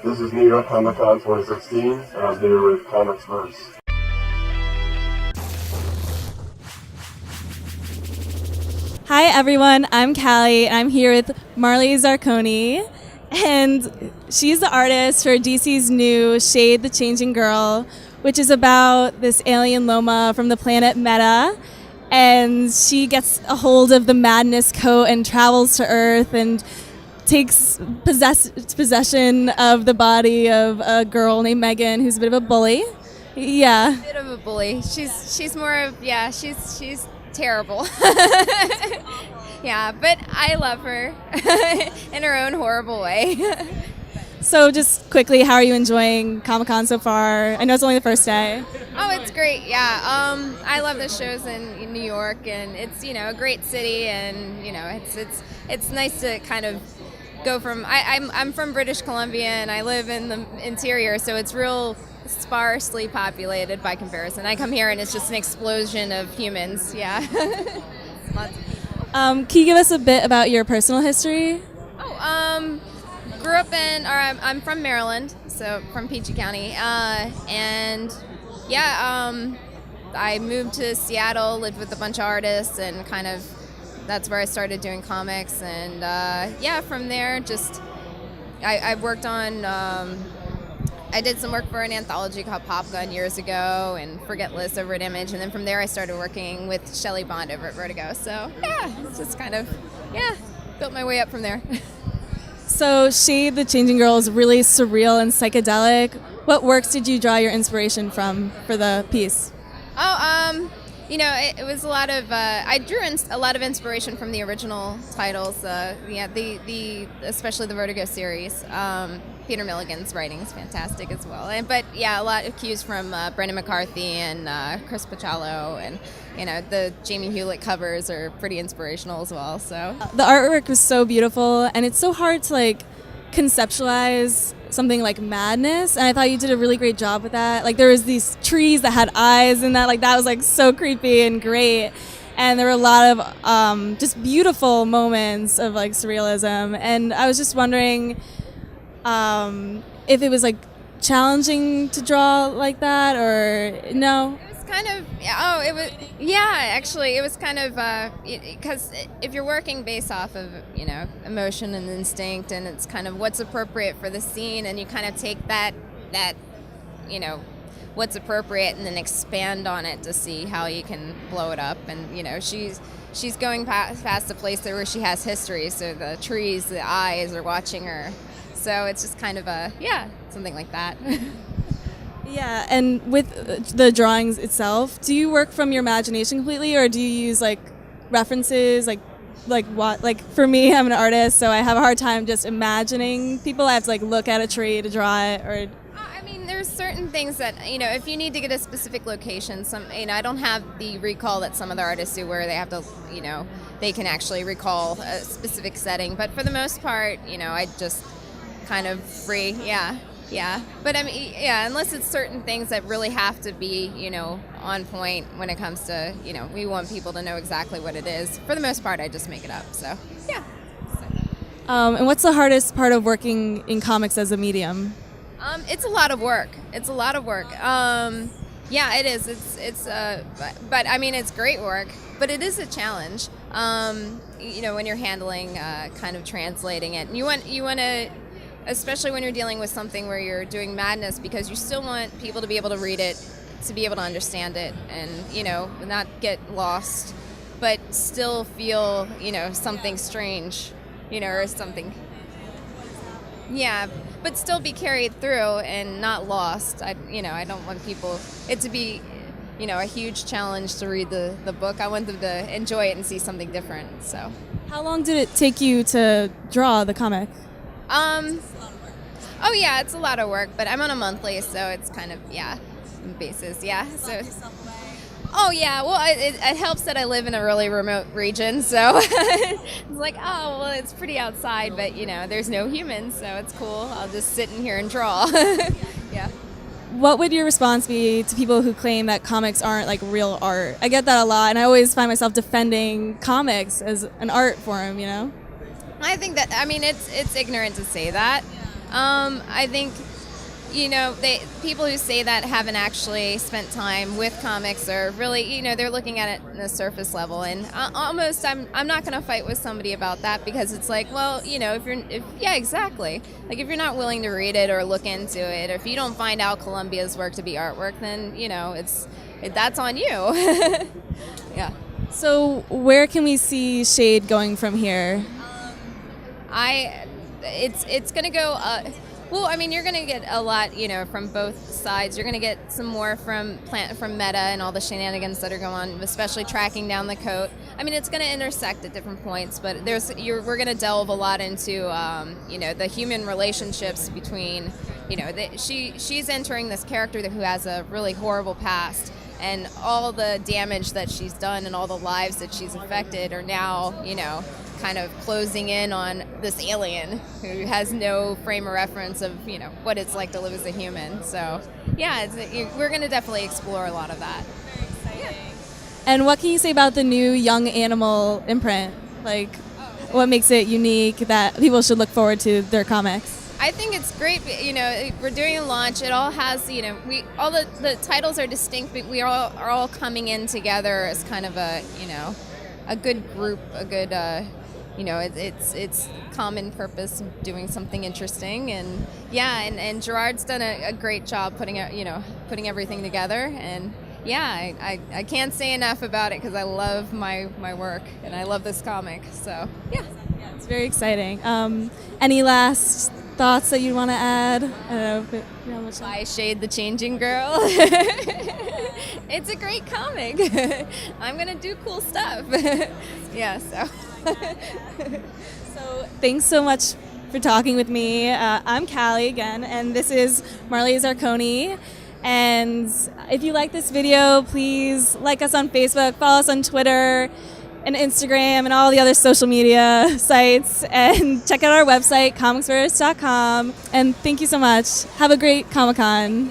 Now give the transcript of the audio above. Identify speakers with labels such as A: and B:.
A: This is New York Comic Con 2016, and I'm here with Comics Verse.
B: Hi everyone, I'm Callie, and I'm here with Marley Zarcone, and she's the artist for DC's new Shade the Changing Girl, which is about this alien Loma from the planet Meta, and she gets a hold of the Madness coat and travels to Earth and takes possession of the body of a girl named Megan, who's a bit of a bully. Yeah.
C: A bit of a bully. She's more of, she's terrible. Yeah, but I love her in her own horrible way.
B: So just quickly, how are you enjoying Comic-Con so far? I know it's only the first day.
C: Oh, it's great. Yeah. I love the shows in New York, and it's, a great city, and, it's nice to kind of go from, I'm from British Columbia, and I live in the interior, so it's real sparsely populated by comparison. I come here and it's just an explosion of humans. Yeah. Lots of people.
B: Can you give us a bit about your personal history?
C: Grew up I'm from Maryland, so from Peachey County, and I moved to Seattle, lived with a bunch of artists, and kind of that's where I started doing comics, and from there just I worked on I did some work for an anthology called Pop Gun years ago, and Forgetless over at Image, and then from there I started working with Shelley Bond over at Vertigo. So it's just kind of built my way up from there.
B: So Shade the Changing Girl is really surreal and psychedelic. What works did you draw your inspiration from for the piece?
C: It was a lot of I drew a lot of inspiration from the original titles. Especially the Vertigo series. Peter Milligan's writing is fantastic as well. But a lot of cues from Brendan McCarthy and Chris Pacciallo, and the Jamie Hewlett covers are pretty inspirational as well. So
B: the artwork was so beautiful, and it's so hard to conceptualize something like madness, and I thought you did a really great job with that. There was these trees that had eyes, and that was so creepy and great. And there were a lot of just beautiful moments of surrealism, and I was just wondering if it was challenging to draw like that, or no?
C: It was kind of actually it was kind of because if you're working based off of emotion and instinct, and it's kind of what's appropriate for the scene, and you kind of take that what's appropriate and then expand on it to see how you can blow it up. And she's going past a place where she has history, so the trees, the eyes are watching her. So it's just kind of something like that.
B: Yeah, and with the drawings itself, do you work from your imagination completely, or do you use references, what? For me, I'm an artist, so I have a hard time just imagining people. I have to look at a tree to draw it, or.
C: There's certain things that if you need to get a specific location, I don't have the recall that some other artists do, where they have to they can actually recall a specific setting. But for the most part, I just kind of free, but unless it's certain things that really have to be on point when it comes to we want people to know exactly what it is. For the most part, I just make it up. So
B: and what's the hardest part of working in comics as a medium?
C: It's a lot of work. It is. But it's great work. But it is a challenge. When you're handling kind of translating it, and you want to. Especially when you're dealing with something where you're doing madness, because you still want people to be able to read it, to be able to understand it, and not get lost, but still feel something strange, or something. Yeah, but still be carried through and not lost. I don't want it to be a huge challenge to read the book. I want them to enjoy it and see something different. So
B: how long did it take you to draw the comic?
C: It's a lot of work, but I'm on a monthly, so it's kind of, basis, so. Oh, yeah, well, it helps that I live in a really remote region, so it's it's pretty outside, but, there's no humans, so it's cool. I'll just sit in here and draw. Yeah.
B: What would your response be to people who claim that comics aren't real art? I get that a lot, and I always find myself defending comics as an art form,
C: I think that, it's ignorant to say that. I think, people who say that haven't actually spent time with comics or really, they're looking at it on the surface level. And almost, I'm not going to fight with somebody about that because it's like, well, yeah, exactly. Like if you're not willing to read it or look into it, or if you don't find out Columbia's work to be artwork, then, that's on you. Yeah.
B: So where can we see Shade going from here?
C: It's going to go. Well, I mean, you're going to get a lot, from both sides. You're going to get some more from Meta and all the shenanigans that are going on, especially tracking down the coat. I mean, it's going to intersect at different points, but we're going to delve a lot into, the human relationships between, she's entering this character who has a really horrible past, and all the damage that she's done and all the lives that she's affected are now, kind of closing in on this alien who has no frame of reference of, what it's like to live as a human. So, yeah, we're going to definitely explore a lot of that.
B: And what can you say about the new Young Animal imprint? Like, what makes it unique that people should look forward to their comics?
C: I think it's great. We're doing a launch. It all has, all the titles are distinct, but we are all coming in together as kind of a good group, a good, it's common purpose of doing something interesting. And yeah, and Gerard's done a great job putting everything together. And yeah, I can't say enough about it because I love my work and I love this comic. So yeah,
B: it's very exciting. Any last thoughts that you want to add? I don't know if it, much
C: Why Shade the Changing Girl? It's a great comic. I'm gonna do cool stuff. Yeah, so.
B: So thanks so much for talking with me. I'm Callie again, and this is Marley Zarcone. And if you like this video, please like us on Facebook, follow us on Twitter and Instagram and all the other social media sites, and check out our website, comicsverse.com. And thank you so much. Have a great Comic-Con.